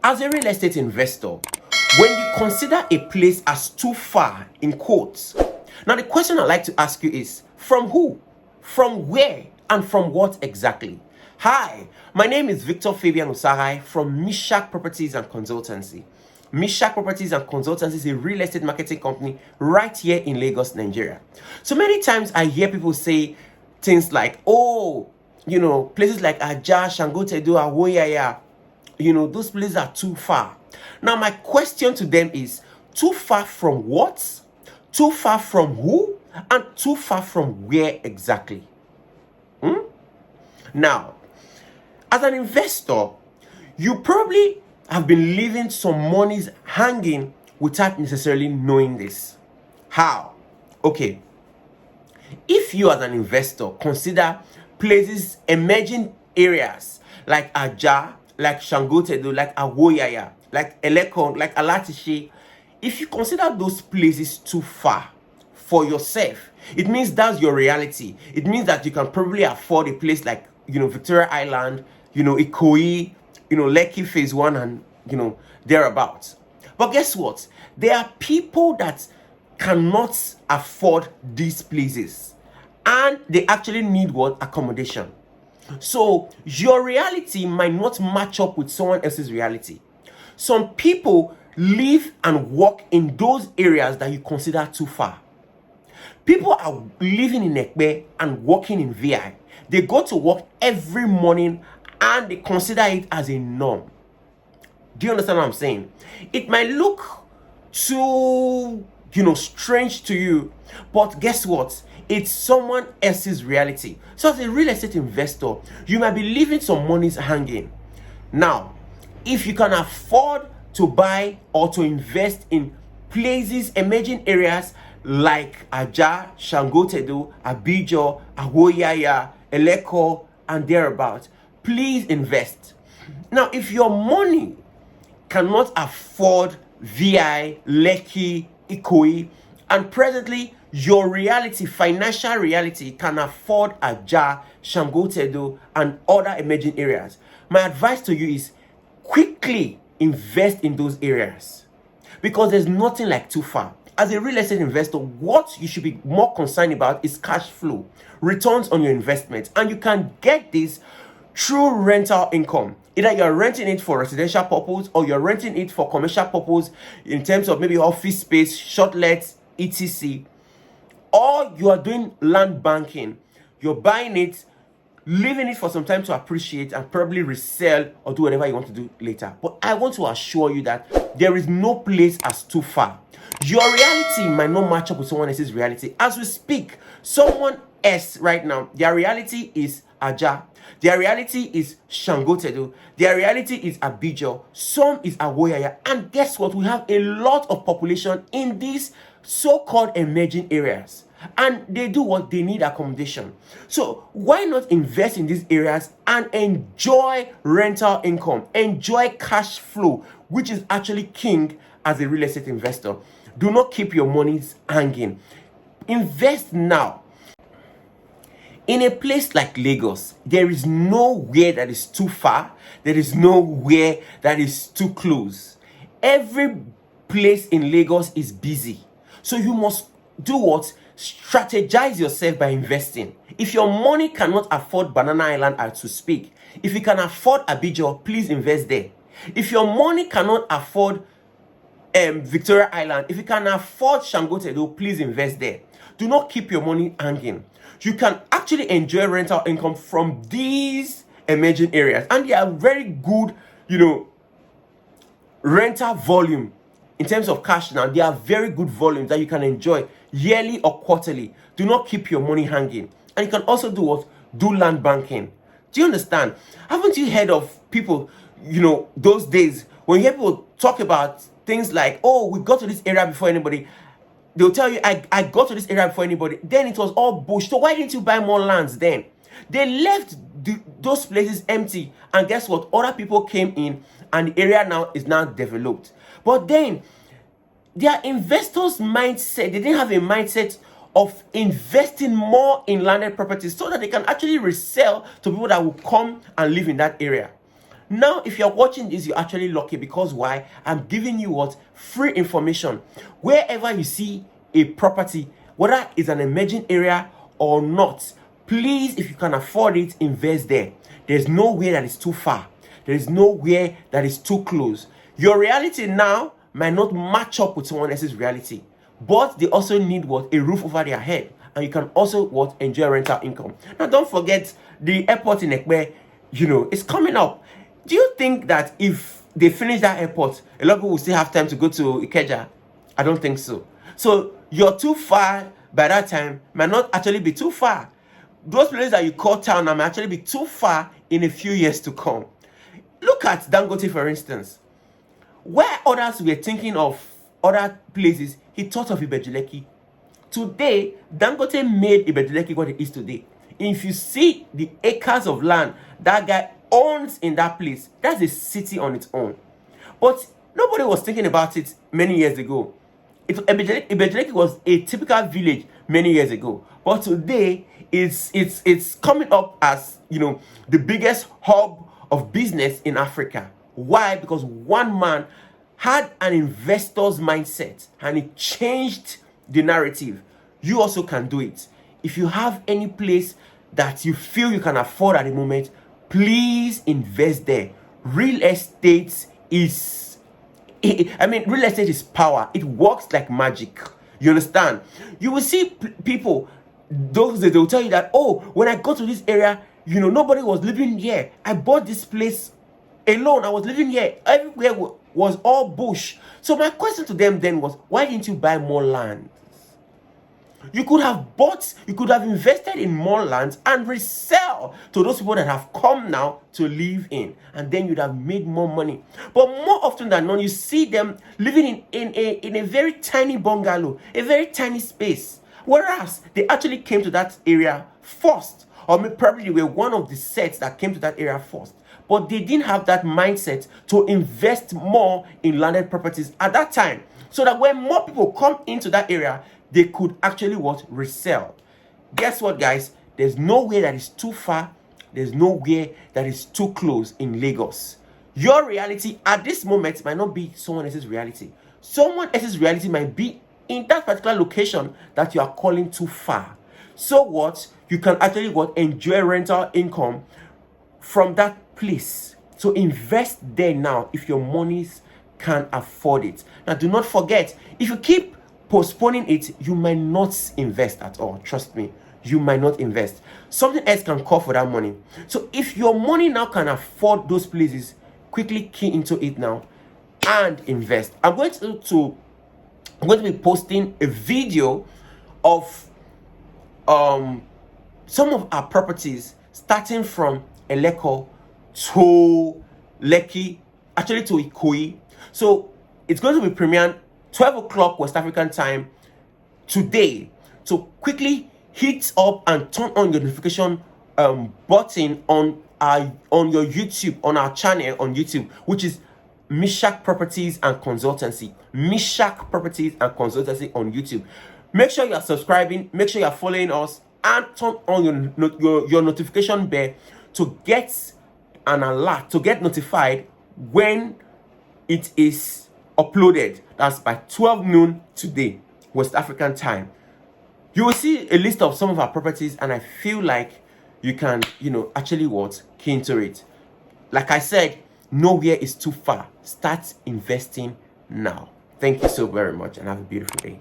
As a real estate investor, when you consider a place as too far, in quotes, now the question I'd like to ask you is, from who? From where? And from what exactly? Hi, my name is Victor Fabian Usarai from Mishak Properties and Consultancy. Mishak Properties and Consultancy is a real estate marketing company right here in Lagos, Nigeria. So many times I hear people say things like, oh, places like Ajah, Shangotedo, Awoyaya, those places are too far. Now, my question to them is, too far from what? Too far from who? And too far from where exactly? Now, as an investor, you probably have been leaving some monies hanging without necessarily knowing this. How? Okay. If you as an investor consider places, emerging areas like Ajah, like Shangotedo, like Awoyaya, like Elekon, like Alatiche, if you consider those places too far for yourself, it means that's your reality. It means that you can probably afford a place like, Victoria Island, Ikoyi, Lekki Phase 1 and, thereabouts. But guess what? There are people that cannot afford these places and they actually need what? Accommodation. So your reality might not match up with someone else's reality. Some people live and work in those areas that you consider too far. People are living in Ekpe and working in VI. They go to work every morning and they consider it as a norm. Do you understand what I'm saying? It might look too, strange to you, but guess what? It's someone else's reality. So as a real estate investor, you might be leaving some monies hanging. Now, if you can afford to buy or to invest in places, emerging areas like Ajah, Shangotedo, Abijo, Awoyaya, Eleko, and thereabouts, please invest. Now, if your money cannot afford VI, Lekki, Ikoyi, and presently your reality, financial reality, can afford Ajah, Shangotedo, and other emerging areas, my advice to you is quickly invest in those areas because there's nothing like too far. As a real estate investor, what you should be more concerned about is cash flow, returns on your investment, and you can get this through rental income. Either you're renting it for residential purpose or you're renting it for commercial purpose in terms of maybe office space, short lets, etc. Or you are doing land banking. You're buying it, leaving it for some time to appreciate and probably resell or do whatever you want to do later. But I want to assure you that there is no place as too far. Your reality might not match up with someone else's reality. As we speak, someone else right now, their reality is Ajah. Their reality is Shangotedo. Their reality is Abijo. Some is Awoyaya. And guess what? We have a lot of population in these so-called emerging areas. And they do what? They need accommodation. So why not invest in these areas and enjoy rental income, enjoy cash flow, which is actually king as a real estate investor. Do not keep your monies hanging. Invest now. In a place like Lagos, there is nowhere that is too far. There is nowhere that is too close. Every place in Lagos is busy. So you must do what? Strategize yourself by investing. If your money cannot afford Banana Island, as to speak, if you can afford Abijo, please invest there. If your money cannot afford Victoria Island, if you can afford Shangotedo, please invest there. Do not keep your money hanging. You can actually enjoy rental income from these emerging areas, and they are very good, rental volume in terms of cash. Now, they are very good volumes that you can enjoy yearly or quarterly. Do not keep your money hanging. And you can also do what? Do land banking. Do you understand? Haven't you heard of people, those days when you hear people talk about things like, oh, we got to this area before anybody. They'll tell you, I got to this area before anybody. Then it was all bush. So why didn't you buy more lands then? They left those places empty. And guess what? Other people came in and the area now is now developed. But then their investors' mindset, they didn't have a mindset of investing more in landed properties so that they can actually resell to people that will come and live in that area. Now, if you're watching this, you're actually lucky, because why? I'm giving you what? Free information. Wherever you see a property, whether it's an emerging area or not, please, if you can afford it, invest there. There's nowhere that is too far. There is nowhere that is too close. Your reality now might not match up with someone else's reality, but they also need what? A roof over their head. And you can also what? Enjoy rental income. Now, don't forget the airport in Ekpe, it's coming up. Do you think that if they finish that airport, a lot of people will still have time to go to Ikeja? I don't think so. So you're too far by that time, might not actually be too far. Those places that you call town might actually be too far in a few years to come. Look at Dangote, for instance. Where others were thinking of other places, he thought of Ibejuleki. Today, Dangote made Ibejuleki what it is today. If you see the acres of land that guy owns in that place, that's a city on its own. But nobody was thinking about it many years ago. Ibejuleki was a typical village many years ago. But today, it's coming up as, the biggest hub of business in Africa. Why? Because one man had an investor's mindset and it changed the narrative. You also can do it. If you have any place that you feel you can afford at the moment, please invest there. Real estate is power. It works like magic. You understand? You will see people, those days, they will tell you that, oh, when I go to this area, nobody was living here. I bought this place alone. I was living here. Everywhere was all bush. So my question to them then was, why didn't you buy more land? You could have invested in more land and resell to those people that have come now to live in, and then you'd have made more money. But more often than not, you see them living in a very tiny bungalow, a very tiny space, whereas they actually came to that area first, or probably they were one of the sets that came to that area first. But they didn't have that mindset to invest more in landed properties at that time, so that when more people come into that area, they could actually resell. Guess what, guys? There's nowhere that is too far. There's nowhere that is too close in Lagos. Your reality at this moment might not be someone else's reality. Someone else's reality might be in that particular location that you are calling too far. So what? You can actually enjoy rental income from that place. So invest there now if your monies can afford it. Now, do not forget, if you keep postponing it, you might not invest at all. Trust me, you might not invest. Something else can call for that money. So if your money now can afford those places, quickly key into it now and invest. I'm going to be posting a video of some of our properties, starting from Eleko to Lekki, actually to Ikoyi. So it's going to be premiered 12 o'clock West African time today. So quickly hit up and turn on your notification button on your YouTube, on our channel on YouTube, which is Mishak Properties and Consultancy. Mishak Properties and Consultancy on YouTube. Make sure you are subscribing, make sure you are following us, and turn on your notification bell to get an alert, to get notified when it is uploaded. That's by 12 noon today, West African time. You will see a list of some of our properties, and I feel like you can, actually key into it. Like I said, nowhere is too far. Start investing now. Thank you so very much, and have a beautiful day.